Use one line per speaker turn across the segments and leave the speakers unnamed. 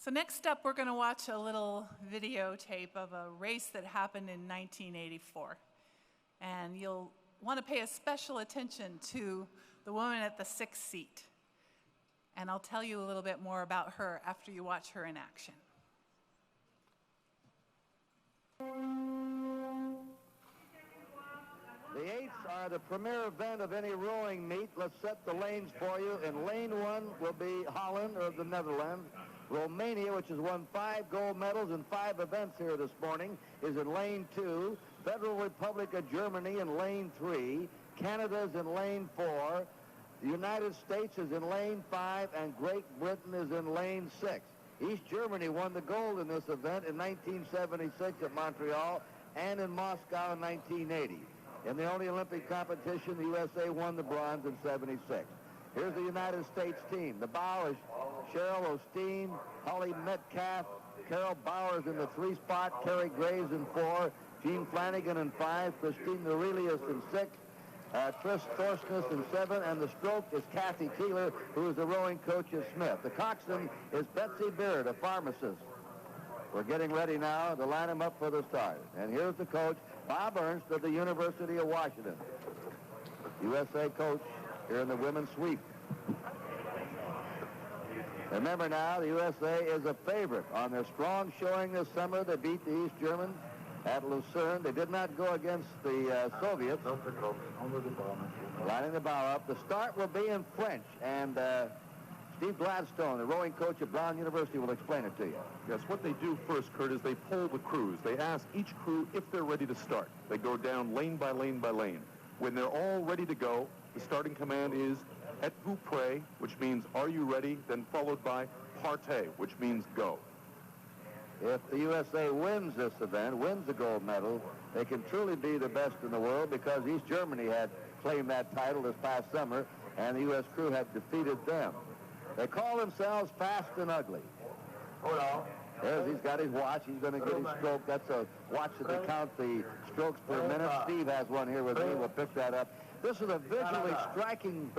So next up, we're going to watch a little videotape of a race that happened in 1984. And you'll want to pay a special attention to the woman at the 6th seat. And I'll tell you a little bit more about her after you watch her in action.
The 8s are the premier event of any rowing meet. Let's set the lanes for you. In lane 1 will be Holland or the Netherlands. Romania, which has won 5 gold medals in 5 events here this morning, is in lane 2. Federal Republic of Germany in lane 3. Canada is in lane 4. The United States is in lane 5, and Great Britain is in lane 6. East Germany won the gold in this event in 1976 at Montreal and in Moscow in 1980. In the only Olympic competition, the USA won the bronze in 76. Here's the United States team. The bow is Cheryl Osteen, Holly Metcalf, Carol Bowers in the 3 spot, Carrie Graves in 4, Jean Flanagan in 5, Christine Norelius in 6, Trish Thorsness in 7, and the stroke is Kathy Keeler, who is the rowing coach at Smith. The coxswain is Betsy Beard, a pharmacist. We're getting ready now to line them up for the start. And here's the coach, Bob Ernst of the University of Washington. USA coach here in the women's sweep. Remember now, the USA is a favorite on their strong showing this summer. They beat the East Germans at Lucerne. They did not go against the Soviets. Lining the bow up. The start will be in French, and Steve Gladstone, the rowing coach at Brown University, will explain it to you.
Yes, what they do first, Kurt, is they poll the crews. They ask each crew if they're ready to start. They go down lane by lane by lane. When they're all ready to go, the starting command is êtes-vous prêt, which means are you ready, then followed by partez, which means go.
If the USA wins this event, wins the gold medal, they can truly be the best in the world, because East Germany had claimed that title this past summer, and the U.S. crew had defeated them. They call themselves Fast and Ugly. There's, he's got his watch. He's going to get his stroke. That's a watch that they count the strokes per minute. Steve has one here with me. We'll pick that up. This is a visually striking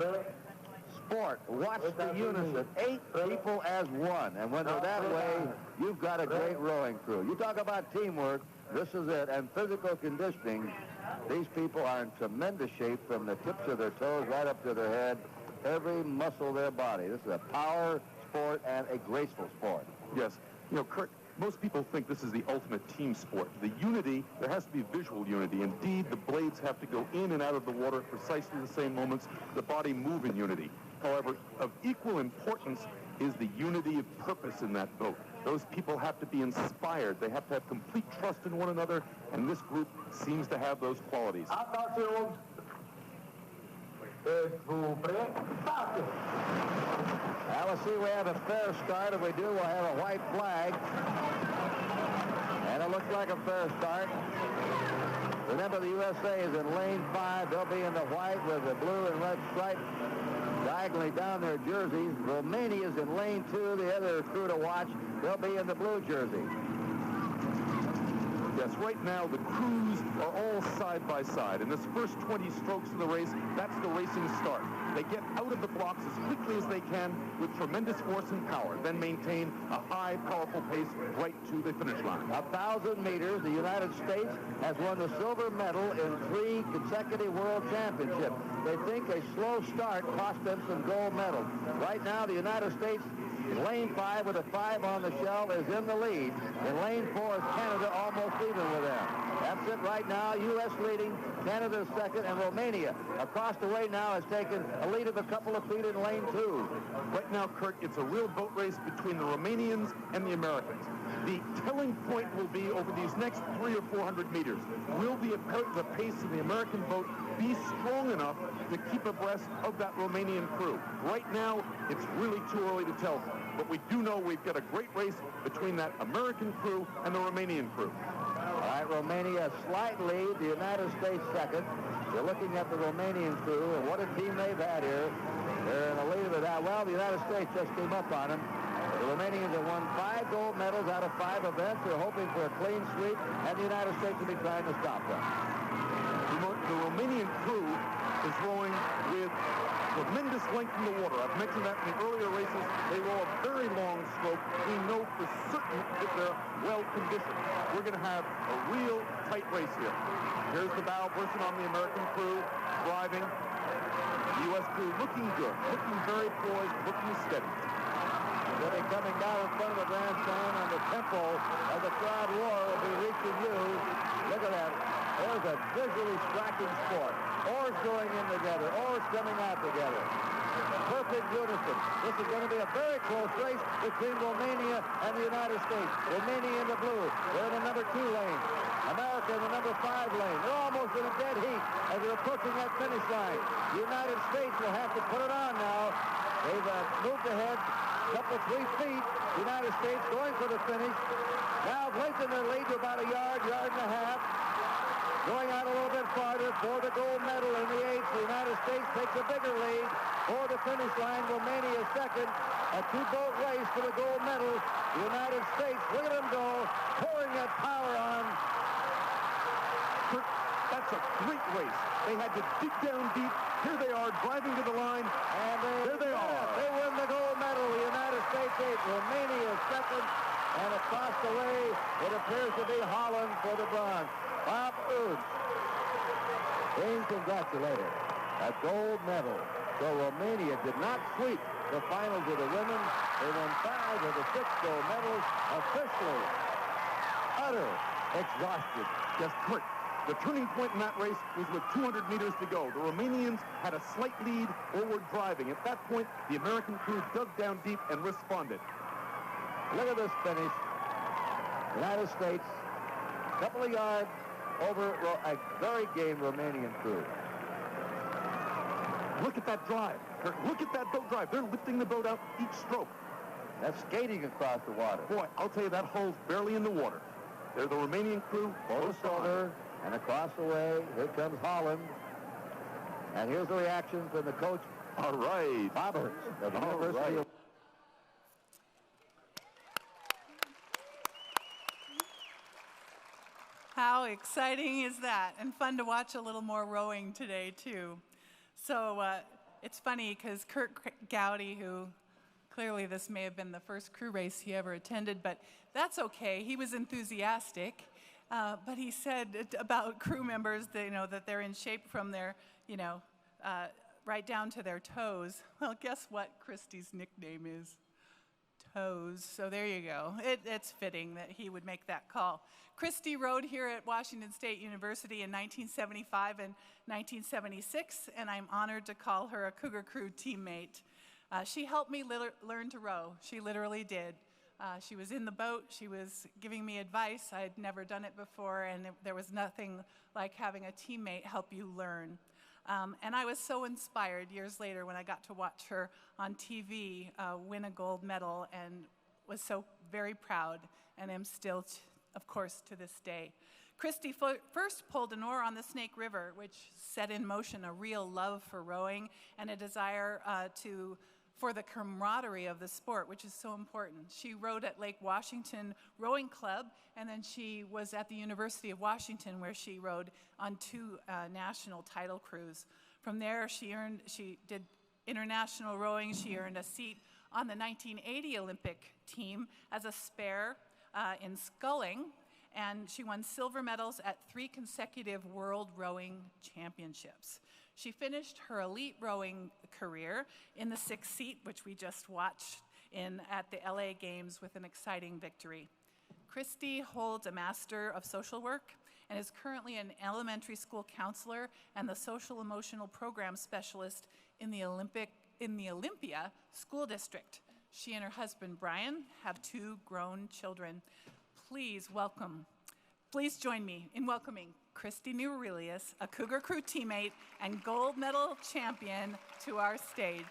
sport. Watch the unison. 8 people as one. And when they're that way, you've got a great rowing crew. You talk about teamwork, this is it. And physical conditioning, these people are in tremendous shape from the tips of their toes right up to their head. Every muscle of their body. This is a power sport and a graceful sport.
Yes. You know, Kurt, most people think this is the ultimate team sport. The unity, there has to be visual unity. Indeed, the blades have to go in and out of the water at precisely the same moments. The body move in unity. However, of equal importance is the unity of purpose in that boat. Those people have to be inspired. They have to have complete trust in one another, and this group seems to have those qualities.
Now, we'll see, we have a fair start. If we do, we'll have a white flag. And it looks like a fair start. Remember, the USA is in lane 5. They'll be in the white with the blue and red stripe diagonally down their jerseys. Romania is in lane 2, the other crew to watch. They'll be in the blue jersey.
Yes, right now the crews are all side by side. In this first 20 strokes of the race, that's the racing start. They get out of the blocks as quickly as they can with tremendous force and power, then maintain a high, powerful pace right to the finish line.
1,000 meters, the United States has won the silver medal in 3 consecutive world championships. They think a slow start cost them some gold medals. Right now, the United States in lane 5 with a 5 on the shelf is in the lead. In lane 4 is Canada, almost even with them. That's it right now. U.S. leading, Canada second, and Romania across the way now has taken a lead of a couple of feet in lane 2.
Right now, Kurt, it's a real boat race between the Romanians and the Americans. The telling point will be over these next 300 or 400 meters. Will the pace of the American boat be strong enough to keep abreast of that Romanian crew? Right now, it's really too early to tell. But we do know we've got a great race between that American crew and the Romanian crew.
All right, Romania slight lead, the United States second. You're looking at the Romanian crew, and what a team they've had here. They're in the lead of it out. Well, the United States just came up on them. The Romanians have won 5 gold medals out of 5 events. They're hoping for a clean sweep, and the United States will be trying to stop them.
The Romanian crew is rowing with tremendous length in the water. I've mentioned that in the earlier races. They row a very long stroke. We know going to have a real tight race here. Here's the bow person on the American crew driving. The U.S. crew looking good, looking very poised, looking steady.
They'll be coming down in front of the grandstand, and the tempo of the crowd roar will be reaching you. Look at that. There's a visually striking sport. Oars going in together, oars coming out together. Perfect unison. This is going to be a very close race between Romania and the United States. Romania in the blue. They're in the number 2 lane. America in the number 5 lane. They're almost in a dead heat as they're approaching that finish line. The United States will have to put it on now. They've moved ahead a couple, 3 feet. The United States going for the finish. Now lengthen their lead to about a yard, yard and a half. Going out a little bit farther for the gold medal in the 8th. The United States takes a bigger lead for the finish line. Romania second. A 2-boat race for the gold medal. The United States, look at them go, pouring that power on.
That's a great race. They had to dig down deep. Here they are driving to the line.
And
there they are.
They win the gold medal. The United States 8th. Romania second. And across the way, it appears to be Holland for the bronze. Bob Oud being congratulated. A gold medal. So Romania did not sweep the finals of the women. They won 5 of the 6 gold medals. Officially utter exhaustion.
Just Kurt. The turning point in that race was with 200 meters to go. The Romanians had a slight lead or were driving. At that point, the American crew dug down deep and responded.
Look at this finish. United States, a couple of yards over a very game Romanian crew.
Look at that drive. Look at that boat drive. They're lifting the boat out each stroke.
That's skating across the water.
Boy, I'll tell you, that hull's barely in the water. They're the Romanian crew.
Both over and across the way. Here comes Holland. And here's the reaction from the coach.
All right.
Bob Oud of the University of...
How exciting is that? And fun to watch a little more rowing today, too. So it's funny because Kurt Gowdy, who clearly this may have been the first crew race he ever attended, but that's okay. He was enthusiastic. But he said about crew members that, that they're in shape from their, right down to their toes. Well, guess what Kristi's nickname is? Toes. So there you go. It's fitting that he would make that call. Kristi rowed here at Washington State University in 1975 and 1976, and I'm honored to call her a Cougar Crew teammate. She helped me learn to row. She literally did. She was in the boat. She was giving me advice. I had never done it before, and there was nothing like having a teammate help you learn. And I was so inspired years later when I got to watch her on TV win a gold medal, and was so very proud, and am still, of course, to this day. Kristi first pulled an oar on the Snake River, which set in motion a real love for rowing and a desire for the camaraderie of the sport, which is so important. She rowed at Lake Washington Rowing Club, and then she was at the University of Washington, where she rowed on 2 national title crews. From there, she did international rowing. She earned a seat on the 1980 Olympic team as a spare in sculling, and she won silver medals at 3 consecutive World Rowing Championships. She finished her elite rowing career in the 6th seat, which we just watched at the LA Games with an exciting victory. Kristi holds a Master of Social Work and is currently an elementary school counselor and the Social Emotional Program Specialist in the Olympia School District. She and her husband, Brian, have 2 grown children. Please join me in welcoming Kristi Norelius, a Cougar Crew teammate and gold medal champion, to our stage.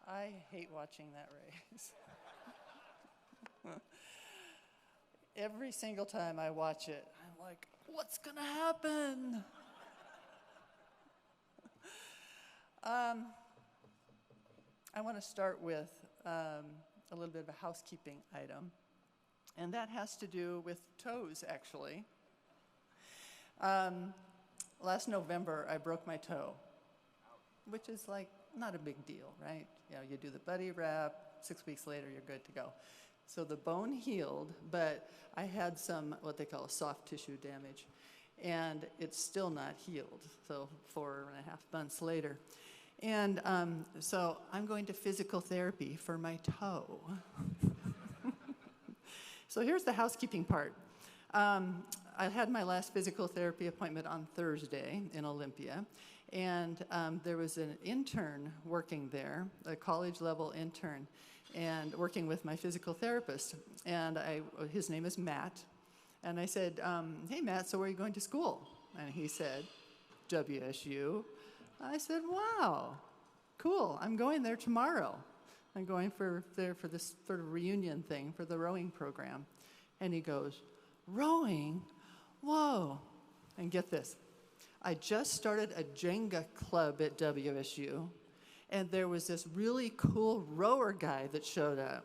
I hate watching that race. Every single time I watch it, I'm like, what's gonna happen? I want to start with a little bit of a housekeeping item. And that has to do with toes, actually. Last November, I broke my toe, which is like not a big deal, right? You know, you do the buddy wrap, 6 weeks later, you're good to go. So the bone healed, but I had some, what they call soft tissue damage, and it's still not healed, so 4.5 months later. And so I'm going to physical therapy for my toe. So here's the housekeeping part. I had my last physical therapy appointment on Thursday in Olympia, and there was an intern working there, a college-level intern, and working with my physical therapist. And his name is Matt. And I said, hey, Matt, so where are you going to school? And he said, WSU. I said, wow, cool. I'm going there tomorrow. I'm going there for this sort of reunion thing for the rowing program. And he goes, rowing? Whoa. And get this. I just started a Jenga club at WSU, and there was this really cool rower guy that showed up.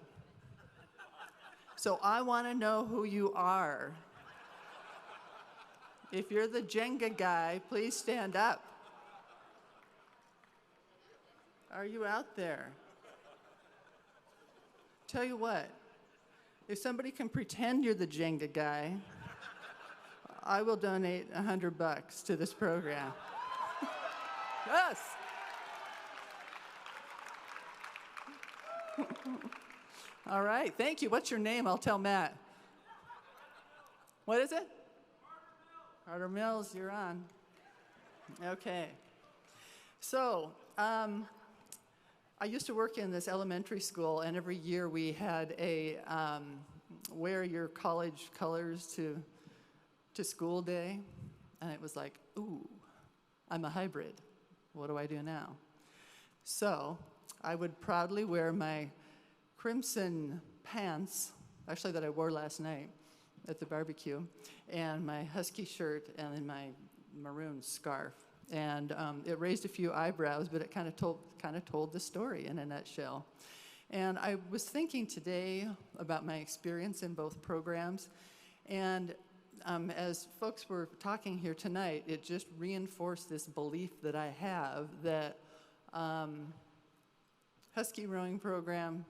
So I want to know who you are. If you're the Jenga guy, please stand up. Are you out there? Tell you what, if somebody can pretend you're the Jenga guy, I will donate $100 to this program. Yes. All right, thank you. What's your name? I'll tell Matt. What is it? Carter Mills, you're on. Okay. So, I used to work in this elementary school, and every year we had a wear your college colors to school day. And it was like, ooh, I'm a hybrid. What do I do now? So I would proudly wear my crimson pants, actually that I wore last night at the barbecue, and my husky shirt, and then my maroon scarf. And it raised a few eyebrows, but it kind of told the story in a nutshell. And I was thinking today about my experience in both programs, and as folks were talking here tonight, it just reinforced this belief that I have that Husky rowing program,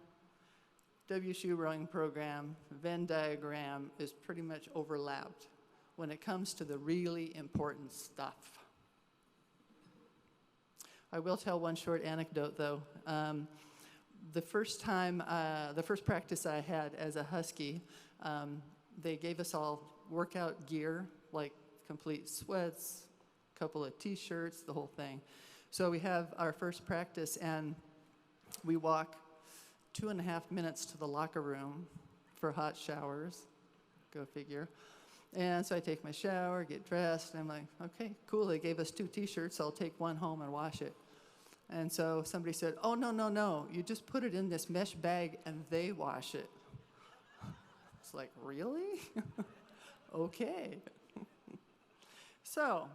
WSU rowing program, Venn diagram is pretty much overlapped when it comes to the really important stuff. I will tell one short anecdote, though. The first practice I had as a Husky, they gave us all workout gear, like complete sweats, a couple of T-shirts, the whole thing. So we have our first practice, and we walk 2.5 minutes to the locker room for hot showers, go figure. And so I take my shower, get dressed, and I'm like, okay, cool, they gave us 2 T-shirts, I'll take one home and wash it. And so somebody said, oh, no, you just put it in this mesh bag and they wash it. It's like, really? Okay. So,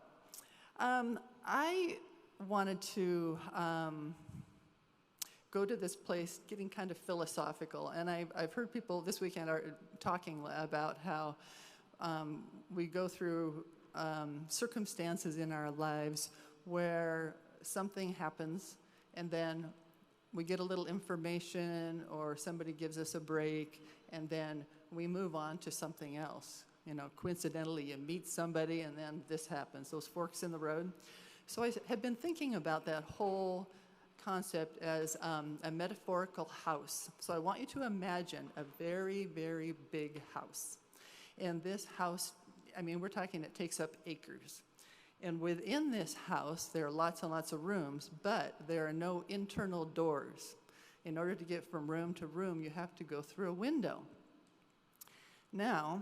I wanted to go to this place getting kind of philosophical, and I've heard people this weekend are talking about how we go through circumstances in our lives where something happens, and then we get a little information, or somebody gives us a break, and then we move on to something else. You know, coincidentally, you meet somebody, and then this happens, those forks in the road. So I had been thinking about that whole concept as a metaphorical house. So I want you to imagine a very, very big house. And this house, I mean, we're talking, it takes up acres. And within this house, there are lots and lots of rooms, but there are no internal doors. In order to get from room to room, you have to go through a window. Now,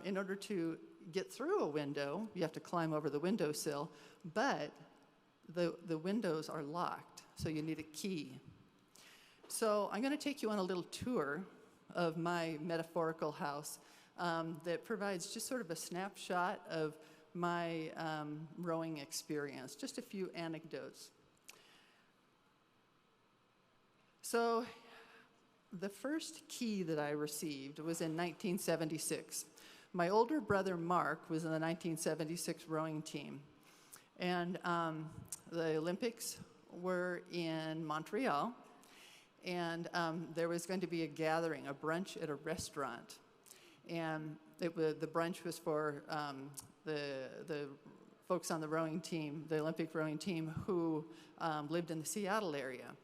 in order to get through a window, you have to climb over the windowsill, but the windows are locked, so you need a key. So I'm going to take you on a little tour of my metaphorical house that provides just sort of a snapshot of my rowing experience, just a few anecdotes. So the first key that I received was in 1976. My older brother, Mark, was in the 1976 rowing team. And the Olympics were in Montreal, and there was going to be a gathering, a brunch at a restaurant. And the brunch was for the folks on the rowing team, the Olympic rowing team, who lived in the Seattle area.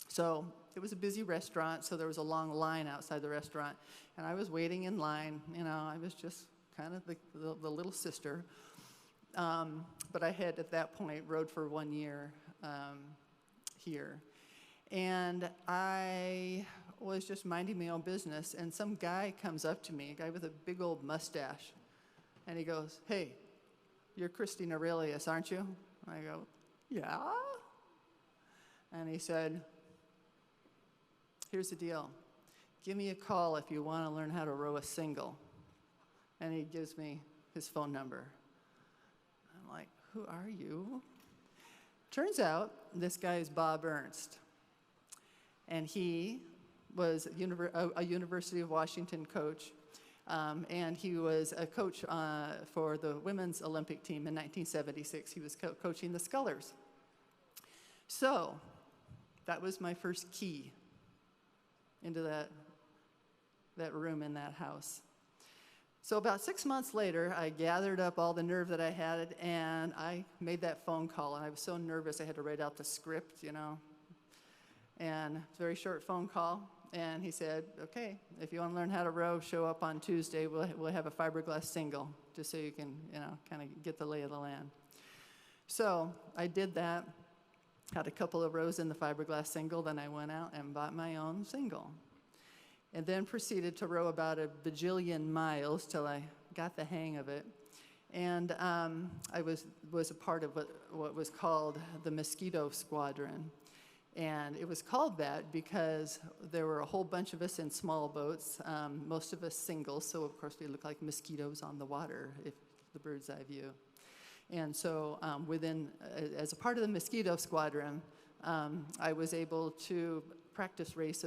So it was a busy restaurant, so there was a long line outside the restaurant. And I was waiting in line. You know, I was just kind of the little sister. But I had, at that point, rowed for 1 year here. And I was just minding my own business, and some guy comes up to me, a guy with a big old mustache, and he goes, "Hey, you're Kristi Norelius, aren't you?" I go, "Yeah." And he said, "Here's the deal. Give me a call if you want to learn how to row a single." And he gives me his phone number. I'm like, "Who are you?" Turns out this guy is Bob Ernst. And he was a University of Washington coach. And he was a coach for the women's Olympic team in 1976. He was coaching the scullers. So that was my first key into that room in that house. So about 6 months later, I gathered up all the nerve that I had, and I made that phone call. And I was so nervous, I had to write out the script, you know. And it's a very short phone call. And he said, "Okay, if you want to learn how to row, show up on Tuesday. We'll have a fiberglass single, just so you can, you know, kind of get the lay of the land." So I did that, had a couple of rows in the fiberglass single, then I went out and bought my own single. And then proceeded to row about a bajillion miles till I got the hang of it. And I was a part of what was called the Mosquito Squadron. And it was called that because there were a whole bunch of us in small boats, most of us singles, so of course we looked like mosquitoes on the water, if the bird's eye view. And so as a part of the Mosquito Squadron, I was able to practice race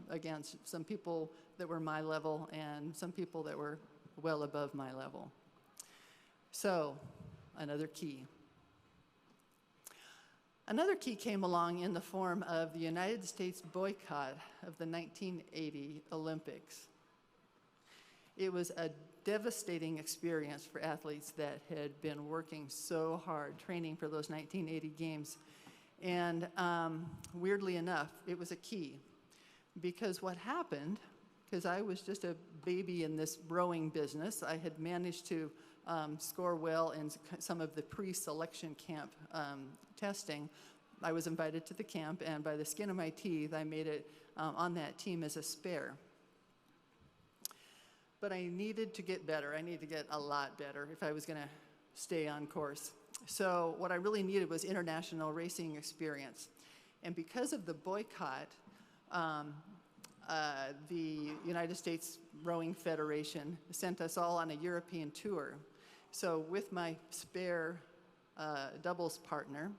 against some people that were my level and some people that were well above my level. So, another key. Another key came along in the form of the United States boycott of the 1980 Olympics. It was a devastating experience for athletes that had been working so hard, training for those 1980 games. And weirdly enough, it was a key. Because what happened, because I was just a baby in this rowing business, I had managed to score well in some of the pre-selection camp testing. I was invited to the camp, and by the skin of my teeth, I made it on that team as a spare. But I needed to get better. I needed to get a lot better if I was going to stay on course. So what I really needed was international racing experience. And because of the boycott, the United States Rowing Federation sent us all on a European tour. So with my spare doubles partner,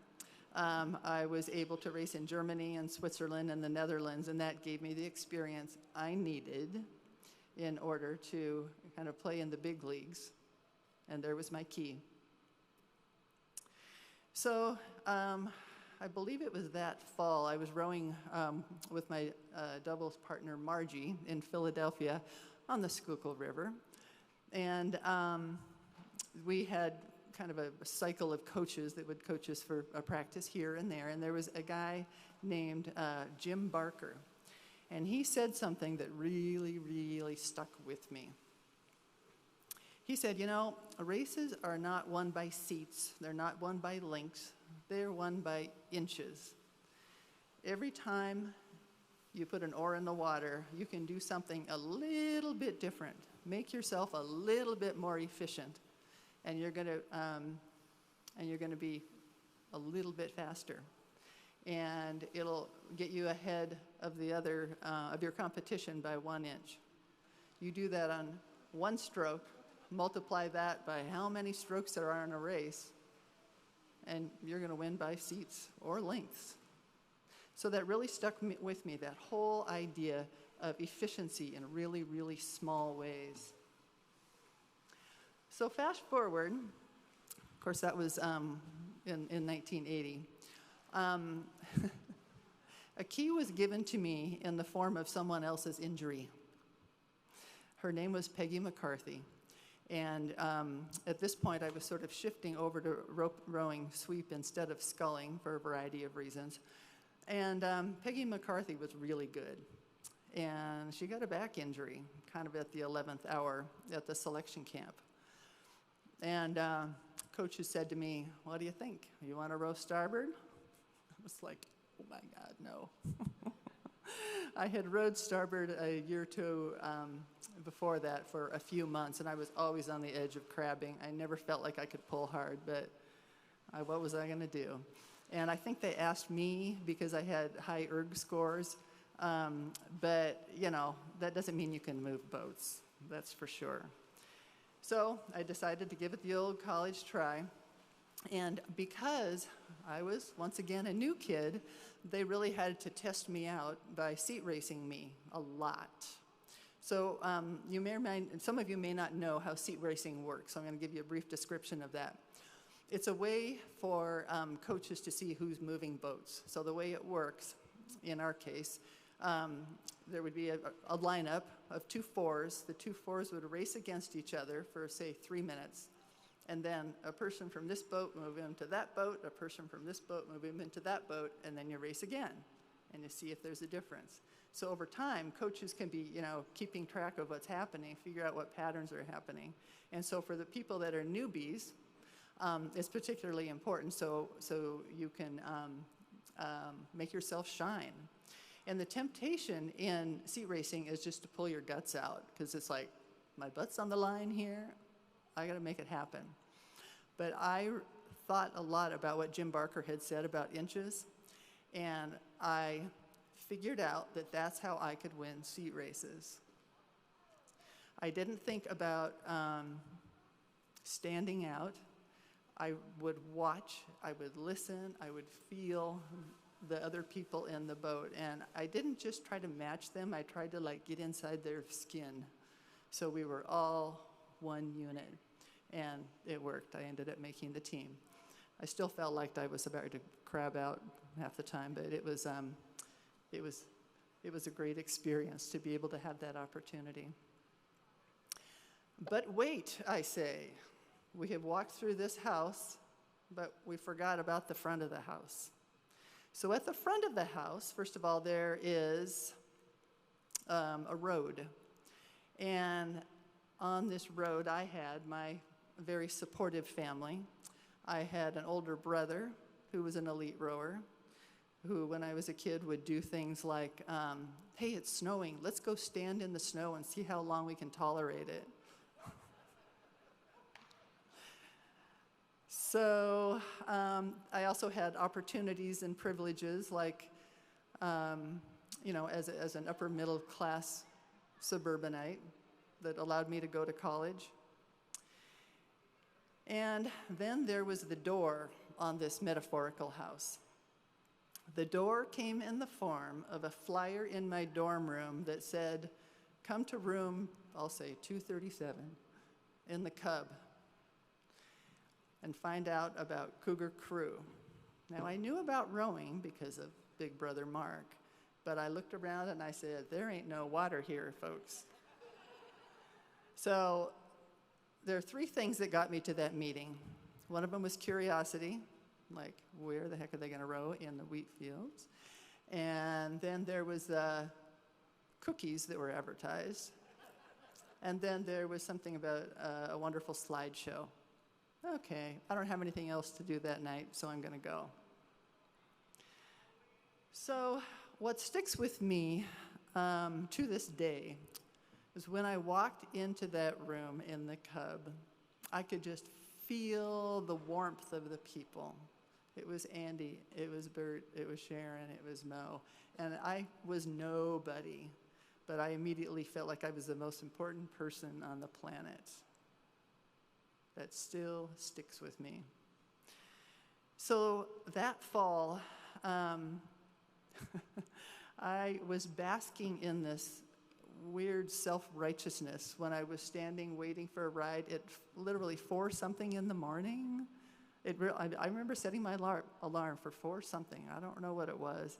I was able to race in Germany and Switzerland and the Netherlands, and that gave me the experience I needed in order to kind of play in the big leagues. And there was my key. So I believe it was that fall, I was rowing with my doubles partner, Margie, in Philadelphia on the Schuylkill River. And we had kind of a cycle of coaches that would coach us for a practice here and there. And there was a guy named Jim Barker. And he said something that really, really stuck with me. He said, you know, races are not won by seats. They're not won by lengths. They're won by inches. Every time you put an oar in the water, you can do something a little bit different. Make yourself a little bit more efficient, and you're going to be a little bit faster. And it'll get you ahead of the other of your competition by 1 inch. You do that on one stroke, multiply that by how many strokes there are in a race, and you're going to win by seats or lengths. So that really stuck with me, that whole idea of efficiency in really, really small ways. So fast forward, of course that was in 1980. A key was given to me in the form of someone else's injury. Her name was Peggy McCarthy. And at this point, I was sort of shifting over to rope rowing sweep instead of sculling for a variety of reasons. And Peggy McCarthy was really good. And she got a back injury, kind of at the 11th hour at the selection camp. And coaches said to me, "What do you think? You want to row starboard?" I was like, oh my God, no. I had rowed starboard a year or two before that for a few months, and I was always on the edge of crabbing. I never felt like I could pull hard, but what was I going to do? And I think they asked me because I had high erg scores, but, you know, that doesn't mean you can move boats, that's for sure. So I decided to give it the old college try. And because I was, once again, a new kid, they really had to test me out by seat racing me a lot. So you may or may, some of you may not know how seat racing works, so I'm going to give you a brief description of that. It's a way for coaches to see who's moving boats. So the way it works, in our case, there would be a lineup of 2 fours. The 2 fours would race against each other for, say, 3 minutes. And then a person from this boat move into that boat, a person from this boat move into that boat, and then you race again, and you see if there's a difference. So over time, coaches can be, you know, keeping track of what's happening, figure out what patterns are happening. And so for the people that are newbies, it's particularly important so you can make yourself shine. And the temptation in seat racing is just to pull your guts out, because it's like, my butt's on the line here, I gotta make it happen. But I thought a lot about what Jim Barker had said about inches, and I figured out that that's how I could win seat races. I didn't think about standing out. I would watch, I would listen, I would feel the other people in the boat, and I didn't just try to match them, I tried to like get inside their skin. So we were all one unit, and it worked. I ended up making the team. I still felt like I was about to crab out half the time, but it was a great experience to be able to have that opportunity. But wait, I say, we have walked through this house, but we forgot about the front of the house. So at the front of the house, first of all, there is a road. And on this road, I had my very supportive family. I had an older brother who was an elite rower, who, when I was a kid, would do things like, hey, it's snowing. Let's go stand in the snow and see how long we can tolerate it. So I also had opportunities and privileges, like, you know, as an upper middle class suburbanite that allowed me to go to college. And then there was the door on this metaphorical house. The door came in the form of a flyer in my dorm room that said, come to room, I'll say 237, in the Cub, and find out about Cougar crew. Now, I knew about rowing because of Big Brother Mark, but I looked around and I said, there ain't no water here, folks. So there are 3 things that got me to that meeting. One of them was curiosity, like, where the heck are they gonna row in the wheat fields? And then there was cookies that were advertised. And then there was something about a wonderful slideshow. Okay, I don't have anything else to do that night, so I'm gonna go. So what sticks with me to this day is when I walked into that room in the Cub, I could just feel the warmth of the people. It was Andy, it was Bert, it was Sharon, it was Mo, and I was nobody, but I immediately felt like I was the most important person on the planet. That still sticks with me. So that fall, I was basking in this weird self-righteousness when I was standing waiting for a ride at literally 4 something in the morning. I remember setting my alarm for 4 something. I don't know what it was.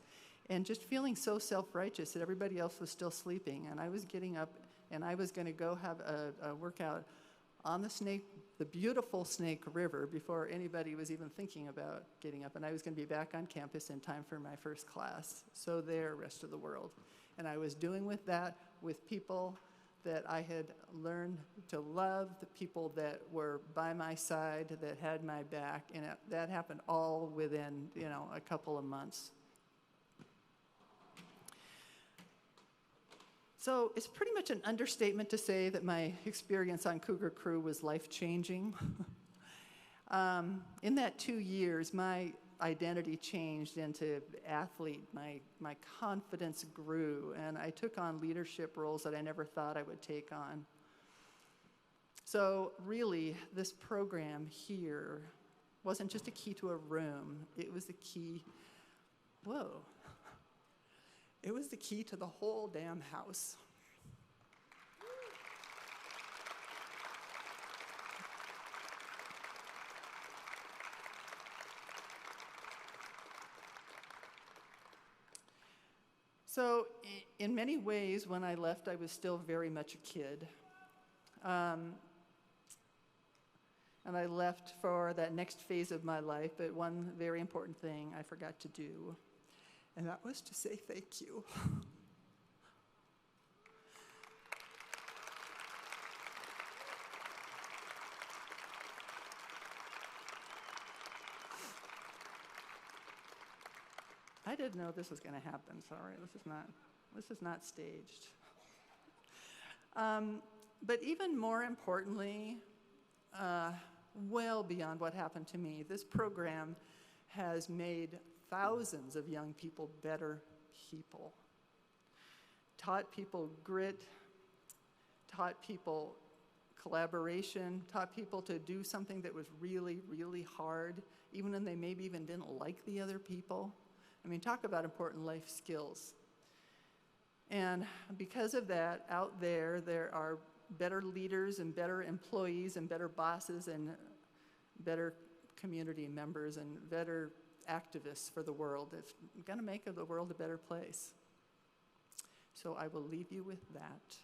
And just feeling so self-righteous that everybody else was still sleeping. And I was getting up and I was going to go have a workout on the beautiful Snake River before anybody was even thinking about getting up. And I was going to be back on campus in time for my first class. So there, rest of the world. And I was doing with people that I had learned to love, the people that were by my side, that had my back. And that happened all within, a couple of months. So it's pretty much an understatement to say that my experience on Cougar Crew was life-changing. In that 2 years, my identity changed into athlete. My confidence grew, and I took on leadership roles that I never thought I would take on. So really, this program here wasn't just a key to a room. It was the key, it was the key to the whole damn house. So in many ways, when I left, I was still very much a kid. And I left for that next phase of my life, but one very important thing I forgot to do, and that was to say thank you. I didn't know this was going to happen. Sorry, this is not staged. But even more importantly, well beyond what happened to me, this program has made thousands of young people better people. Taught people grit, taught people collaboration, taught people to do something that was really, really hard, even when they maybe even didn't like the other people. I mean, talk about important life skills. And because of that, out there are better leaders and better employees and better bosses and better community members and better activists for the world. It's going to make the world a better place. So I will leave you with that.